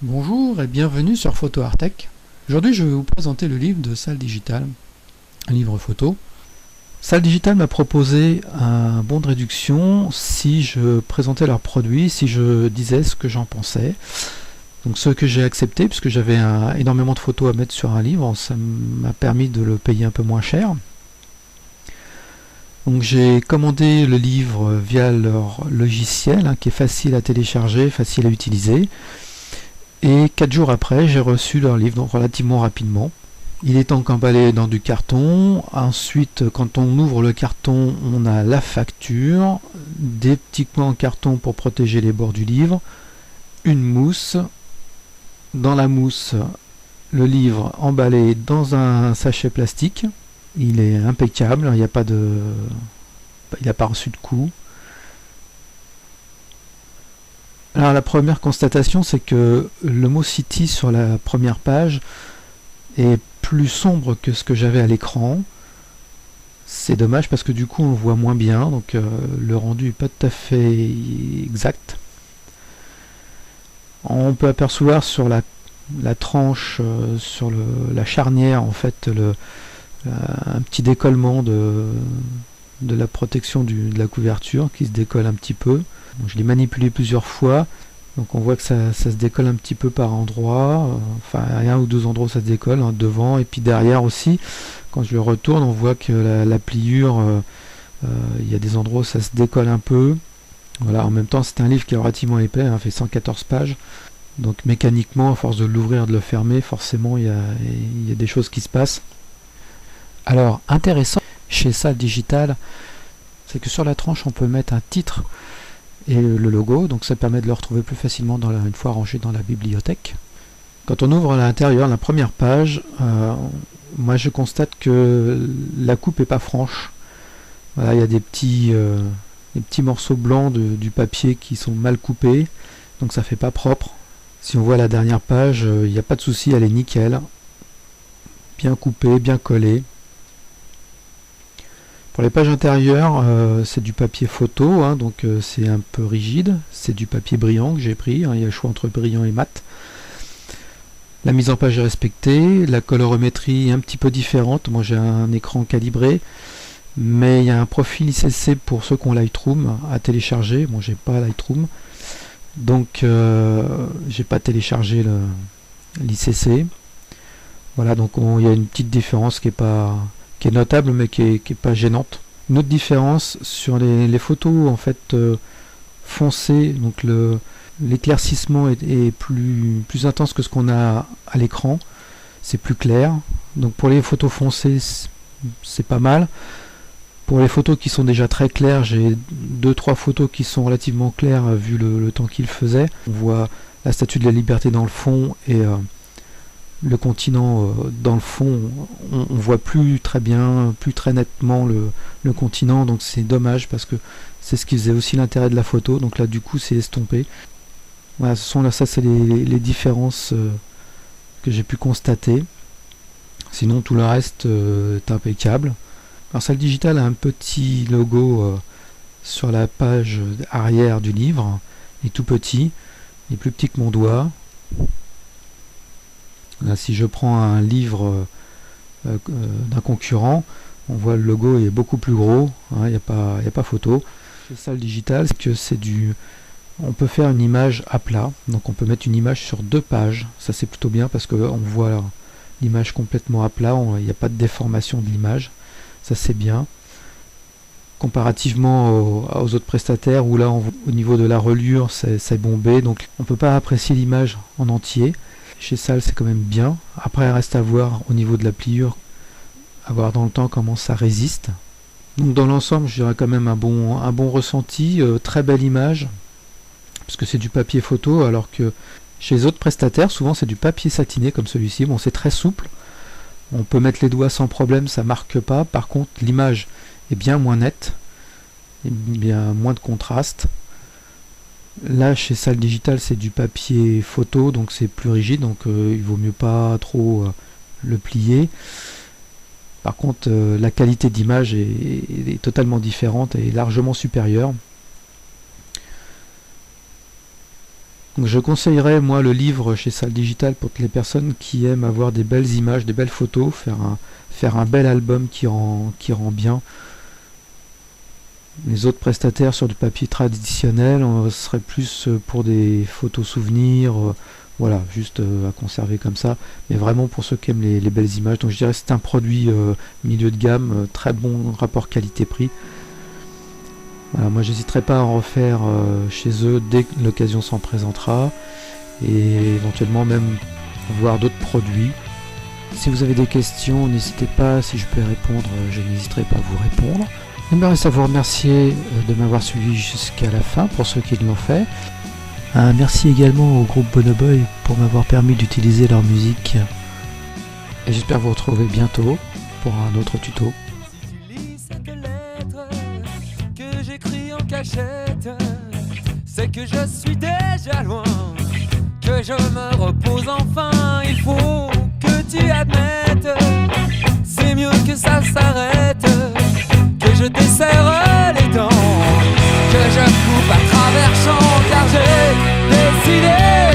Bonjour et bienvenue sur Photo Artech. Aujourd'hui je vais vous présenter le livre de Salle Digital, un livre photo. Salle Digital m'a proposé un bon de réduction si je présentais leurs produits, si je disais ce que j'en pensais. Donc ce que j'ai accepté, puisque j'avais énormément de photos à mettre sur un livre, ça m'a permis de le payer un peu moins cher. Donc j'ai commandé le livre via leur logiciel, qui est facile à télécharger, facile à utiliser. Et 4 jours après, j'ai reçu leur livre, donc relativement rapidement. Il est donc emballé dans du carton. Ensuite, quand on ouvre le carton, on a la facture, des petits coins en carton pour protéger les bords du livre, une mousse. Dans la mousse, le livre emballé dans un sachet plastique. Il est impeccable, il n'a pas reçu de coup. Alors la première constatation, c'est que le mot City sur la première page est plus sombre que ce que j'avais à l'écran. C'est dommage parce que du coup on le voit moins bien, donc le rendu n'est pas tout à fait exact. On peut apercevoir sur la tranche, sur la charnière, en fait, un petit décollement de la protection de la couverture qui se décolle un petit peu. Donc, je l'ai manipulé plusieurs fois, donc on voit que ça se décolle un petit peu par endroits, enfin à un ou deux endroits ça se décolle, devant et puis derrière aussi. Quand je le retourne, on voit que la pliure, il y a des endroits où ça se décolle un peu. Voilà, en même temps c'est un livre qui est relativement épais, fait 114 pages, donc mécaniquement à force de l'ouvrir, de le fermer, forcément il y a des choses qui se passent. Alors intéressant chez Salle Digital, c'est que sur la tranche on peut mettre un titre et le logo, donc ça permet de le retrouver plus facilement une fois rangé dans la bibliothèque. Quand on ouvre à l'intérieur, la première page, moi je constate que la coupe est pas franche. Voilà, il y a des petits morceaux blancs du papier qui sont mal coupés, donc ça fait pas propre. Si on voit la dernière page, il n'y a pas de souci, elle est nickel, bien coupée, bien collée. Pour les pages intérieures, c'est du papier photo, donc c'est un peu rigide. C'est du papier brillant que j'ai pris, il y a le choix entre brillant et mat. La mise en page est respectée, la colorimétrie est un petit peu différente. Moi j'ai un écran calibré, mais il y a un profil ICC pour ceux qui ont Lightroom à télécharger. Moi j'ai pas Lightroom, donc j'ai pas téléchargé l'ICC. Voilà, donc il y a une petite différence qui est notable mais qui est pas gênante. Une autre différence sur les photos en fait foncées, donc l'éclaircissement est plus intense que ce qu'on a à l'écran, c'est plus clair. Donc pour les photos foncées c'est pas mal. Pour les photos qui sont déjà très claires, j'ai 2-3 photos qui sont relativement claires vu le temps qu'il faisait. On voit la Statue de la Liberté dans le fond et le continent dans le fond, on voit plus très bien, plus très nettement le continent, donc c'est dommage parce que c'est ce qui faisait aussi l'intérêt de la photo. Donc là du coup c'est estompé. Voilà, ça c'est les différences que j'ai pu constater. Sinon tout le reste est impeccable. Alors Salle Digital a un petit logo sur la page arrière du livre, il est tout petit, il est plus petit que mon doigt. Là, si je prends un livre d'un concurrent, on voit le logo est beaucoup plus gros, il n'y a pas photo. Chez Salle Digital, c'est que on peut faire une image à plat, donc on peut mettre une image sur 2 pages, ça c'est plutôt bien parce qu'on voit l'image complètement à plat, il n'y a pas de déformation de l'image, ça c'est bien. Comparativement aux autres prestataires où là au niveau de la reliure c'est bombé, donc on ne peut pas apprécier l'image en entier. Chez Salle c'est quand même bien. Après il reste à voir au niveau de la pliure, à voir dans le temps comment ça résiste. Donc dans l'ensemble je dirais quand même un bon ressenti, très belle image, parce que c'est du papier photo, alors que chez les autres prestataires souvent c'est du papier satiné comme celui-ci. Bon, c'est très souple, on peut mettre les doigts sans problème, ça marque pas. Par contre l'image est bien moins nette, et bien moins de contraste. Là chez Salle Digital c'est du papier photo, donc c'est plus rigide, donc il vaut mieux pas trop le plier. Par contre la qualité d'image est totalement différente et largement supérieure. Donc je conseillerais moi le livre chez Salle Digital pour toutes les personnes qui aiment avoir des belles images, des belles photos, faire un bel album qui rend bien. Les autres prestataires sur du papier traditionnel seraient plus pour des photos souvenirs, voilà, juste à conserver comme ça, mais vraiment pour ceux qui aiment les belles images. Donc je dirais que c'est un produit milieu de gamme, très bon rapport qualité-prix. Voilà, moi j'hésiterai pas à en refaire chez eux dès que l'occasion s'en présentera, et éventuellement même voir d'autres produits. Si vous avez des questions, n'hésitez pas, si je peux y répondre, je n'hésiterai pas à vous répondre. Il me reste à vous remercier de m'avoir suivi jusqu'à la fin pour ceux qui l'ont fait. Merci également au groupe Bonoboy pour m'avoir permis d'utiliser leur musique. Et j'espère vous retrouver bientôt pour un autre tuto. Si tu lis cette lettre que j'écris en cachette, c'est que je suis déjà loin, que je me repose enfin. Il faut que tu admettes, c'est mieux que ça s'arrête, que je desserre les dents, que je coupe à travers champs, car j'ai décidé